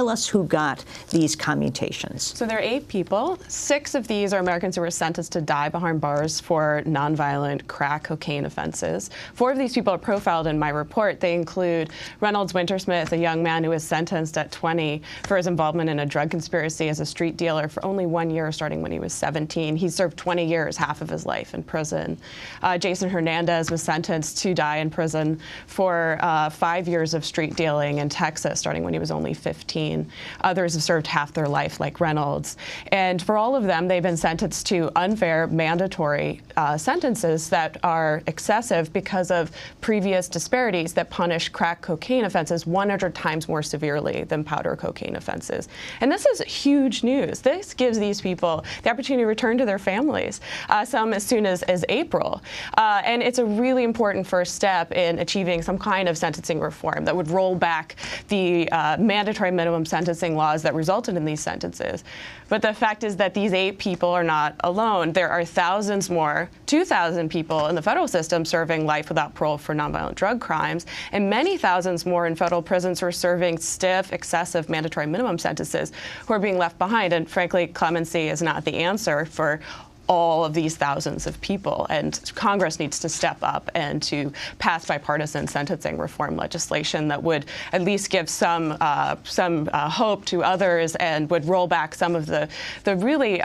Tell us who got these commutations. So there are 8 people. 6 of these are Americans who were sentenced to die behind bars for nonviolent crack cocaine offenses. 4 of these people are profiled in my report. They include Reynolds Wintersmith, a young man who was sentenced at 20 for his involvement in a drug conspiracy as a street dealer for only 1 year, starting when he was 17. He served 20 years, half of his life in prison. Jason Hernandez was sentenced to die in prison for 5 years of street dealing in Texas, starting when he was only 15. Others have served half their life, like Reynolds. And for all of them, they've been sentenced to unfair, mandatory sentences that are excessive because of previous disparities that punish crack cocaine offenses 100 times more severely than powder cocaine offenses. And this is huge news. This gives these people the opportunity to return to their families, some as soon as April. And it's a really important first step in achieving some kind of sentencing reform that would roll back the mandatory minimum sentencing laws that resulted in these sentences. But the fact is that these 8 people are not alone. There are thousands more, 2,000 people in the federal system serving life without parole for nonviolent drug crimes, and many thousands more in federal prisons who are serving stiff, excessive mandatory minimum sentences who are being left behind. And frankly, clemency is not the answer for all of these thousands of people, and Congress needs to step up and to pass bipartisan sentencing reform legislation that would at least give some hope to others and would roll back some of the really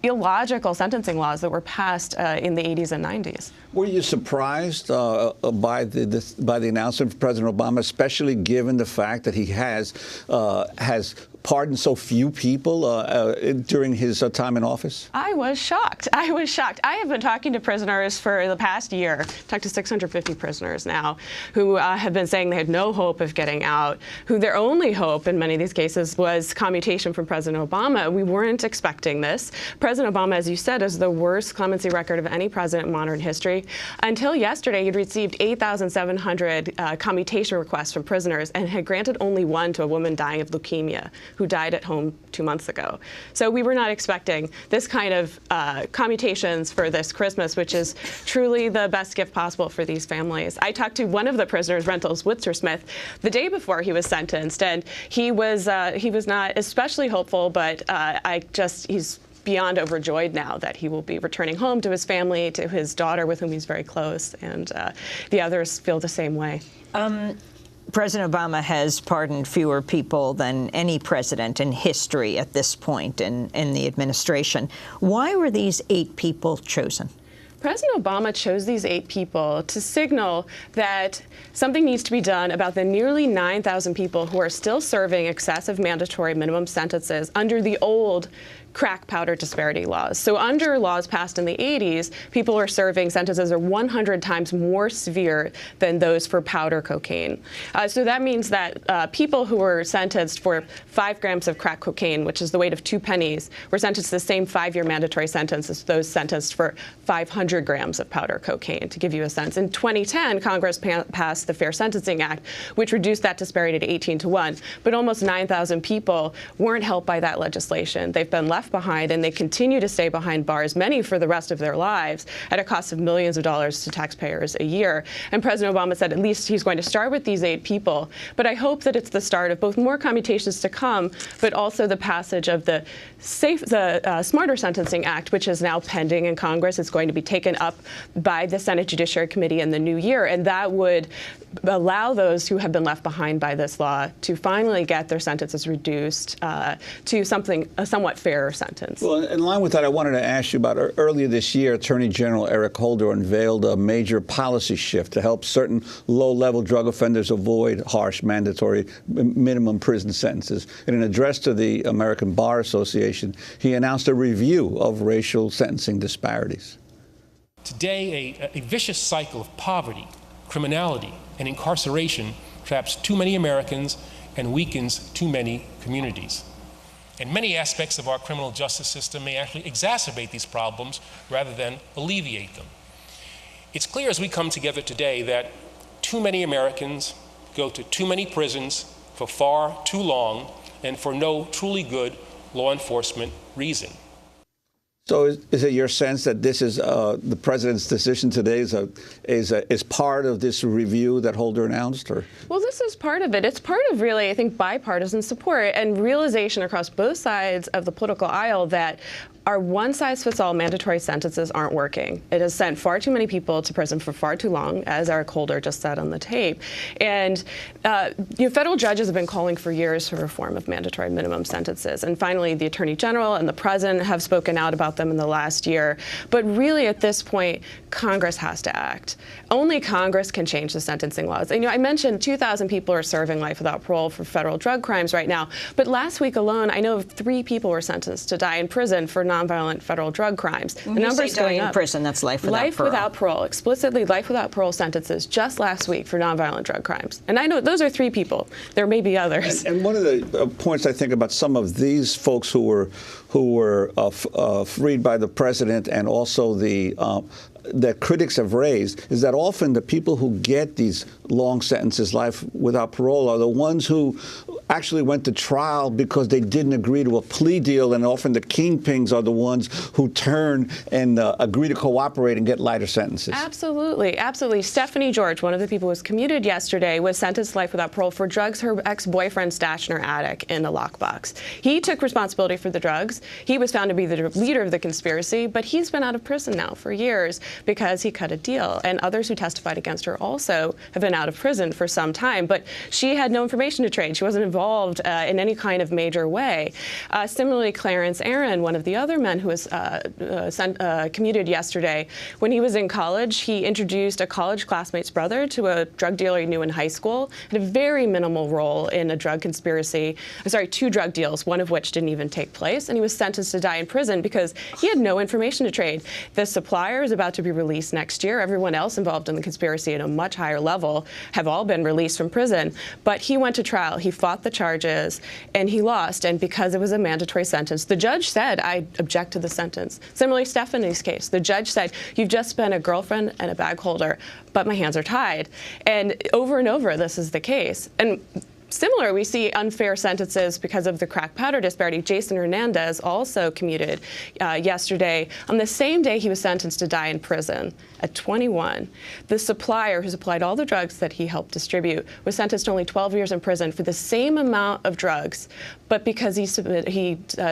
illogical sentencing laws that were passed in the 80s and 90s. Were you surprised by the announcement from President Obama, especially given the fact that he has pardoned so few people during his time in office? I was shocked. I was shocked. I have been talking to prisoners for the past year, talked to 650 prisoners now, who have been saying they had no hope of getting out, who their only hope in many of these cases was commutation from President Obama. We weren't expecting this. President Obama, as you said, has the worst clemency record of any president in modern history. Until yesterday, he'd received 8,700 commutation requests from prisoners and had granted only one to a woman dying of leukemia who died at home 2 months ago. So we were not expecting this kind of commutations for this Christmas, which is truly the best gift possible for these families. I talked to one of the prisoners, Reynolds Wintersmith, the day before he was sentenced, and he was not especially hopeful, but he's beyond overjoyed now that he will be returning home to his family, to his daughter with whom he's very close, and the others feel the same way. President Obama has pardoned fewer people than any president in history at this point in the administration. Why were these 8 people chosen? President Obama chose these 8 people to signal that something needs to be done about the nearly 9,000 people who are still serving excessive mandatory minimum sentences under the old crack powder disparity laws. So under laws passed in the 80s, people who are serving sentences are 100 times more severe than those for powder cocaine. So that means that people who were sentenced for 5 grams of crack cocaine, which is the weight of 2 pennies, were sentenced to the same 5-year mandatory sentence as those sentenced for 500 grams of powder cocaine, to give you a sense. In 2010, Congress passed the Fair Sentencing Act, which reduced that disparity to 18-1. But almost 9,000 people weren't helped by that legislation. They've been left behind, and they continue to stay behind bars, many for the rest of their lives, at a cost of millions of dollars to taxpayers a year. And President Obama said at least he's going to start with these 8 people. But I hope that it's the start of both more commutations to come, but also the passage of the Smarter Sentencing Act, which is now pending in Congress. It's going to be taken up by the Senate Judiciary Committee in the new year, and that would allow those who have been left behind by this law to finally get their sentences reduced to a somewhat fairer sentence. Well, in line with that, I wanted to ask you about earlier this year, Attorney General Eric Holder unveiled a major policy shift to help certain low-level drug offenders avoid harsh mandatory minimum prison sentences. In an address to the American Bar Association, he announced a review of racial sentencing disparities. Today, a vicious cycle of poverty, criminality, and incarceration traps too many Americans and weakens too many communities. And many aspects of our criminal justice system may actually exacerbate these problems rather than alleviate them. It's clear as we come together today that too many Americans go to too many prisons for far too long and for no truly good law enforcement reason. So is it your sense that this is the president's decision today is part of this review that Holder announced? Or? Well, this is part of it. It's part of really, I think, bipartisan support and realization across both sides of the political aisle that our one-size-fits-all mandatory sentences aren't working. It has sent far too many people to prison for far too long, as Eric Holder just said on the tape. And federal judges have been calling for years for reform of mandatory minimum sentences. And finally, the Attorney General and the President have spoken out about them in the last year. But really, at this point, Congress has to act. Only Congress can change the sentencing laws. And I mentioned 2,000 people are serving life without parole for federal drug crimes right now. But last week alone, I know of 3 people were sentenced to die in prison for nonviolent federal drug crimes. The number's going up. In prison, that's life without parole. Life without parole, explicitly life without parole sentences just last week for nonviolent drug crimes. And I know those are 3 people. There may be others. And one of the points I think about some of these folks who were freed by the president, and also that critics have raised, is that often the people who get these long sentences, life without parole, are the ones who actually went to trial because they didn't agree to a plea deal, and often the kingpins are the ones who turn and agree to cooperate and get lighter sentences. Absolutely, absolutely. Stephanie George, one of the people who was commuted yesterday, was sentenced to life without parole for drugs her ex-boyfriend stashed in her attic in a lockbox. He took responsibility for the drugs. He was found to be the leader of the conspiracy, but he's been out of prison now for years because he cut a deal. And others who testified against her also have been out of prison for some time. But she had no information to trade. She wasn't involved in any kind of major way. Similarly, Clarence Aaron, one of the other men who was commuted yesterday, when he was in college, he introduced a college classmate's brother to a drug dealer he knew in high school, had a very minimal role in a drug conspiracy, 2 drug deals, one of which didn't even take place, and he was sentenced to die in prison because he had no information to trade. The supplier is about to be released next year. Everyone else involved in the conspiracy at a much higher level have all been released from prison, but he went to trial. He fought the charges, and he lost. And because it was a mandatory sentence, the judge said, I object to the sentence. Similarly, Stephanie's case, the judge said, you've just been a girlfriend and a bag holder, but my hands are tied. And over, this is the case. And similar, we see unfair sentences because of the crack powder disparity. Jason Hernandez also commuted yesterday. On the same day he was sentenced to die in prison at 21. The supplier who supplied all the drugs that he helped distribute was sentenced to only 12 years in prison for the same amount of drugs, but because he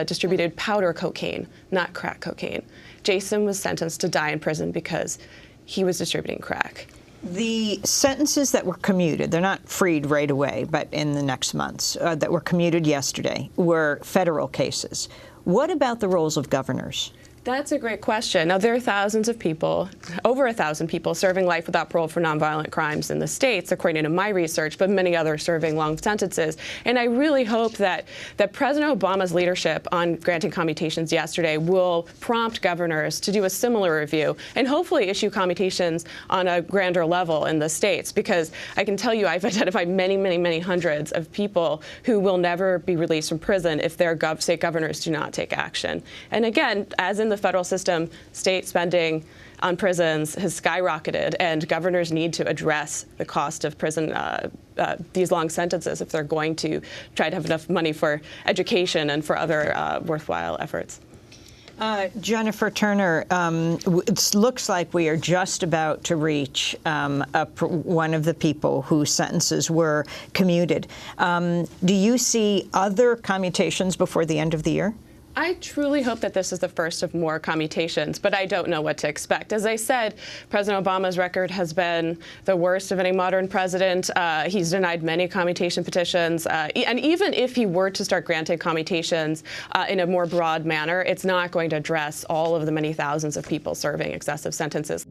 distributed powder cocaine, not crack cocaine. Jason was sentenced to die in prison because he was distributing crack. The sentences that were commuted, they're not freed right away, but in the next months, that were commuted yesterday, were federal cases. What about the roles of governors? That's a great question. Now, there are thousands of people, over 1,000 people, serving life without parole for nonviolent crimes in the states, according to my research, but many others serving long sentences. And I really hope that President Obama's leadership on granting commutations yesterday will prompt governors to do a similar review and hopefully issue commutations on a grander level in the states, because I can tell you I've identified many hundreds of people who will never be released from prison if their state governors do not take action. And again, as in the federal system, state spending on prisons has skyrocketed, and governors need to address the cost of prison, these long sentences, if they're going to try to have enough money for education and for other worthwhile efforts. Jennifer Turner, it looks like we are just about to reach one of the people whose sentences were commuted. Do you see other commutations before the end of the year? I truly hope that this is the first of more commutations, but I don't know what to expect. As I said, President Obama's record has been the worst of any modern president. He's denied many commutation petitions. And even if he were to start granting commutations in a more broad manner, it's not going to address all of the many thousands of people serving excessive sentences.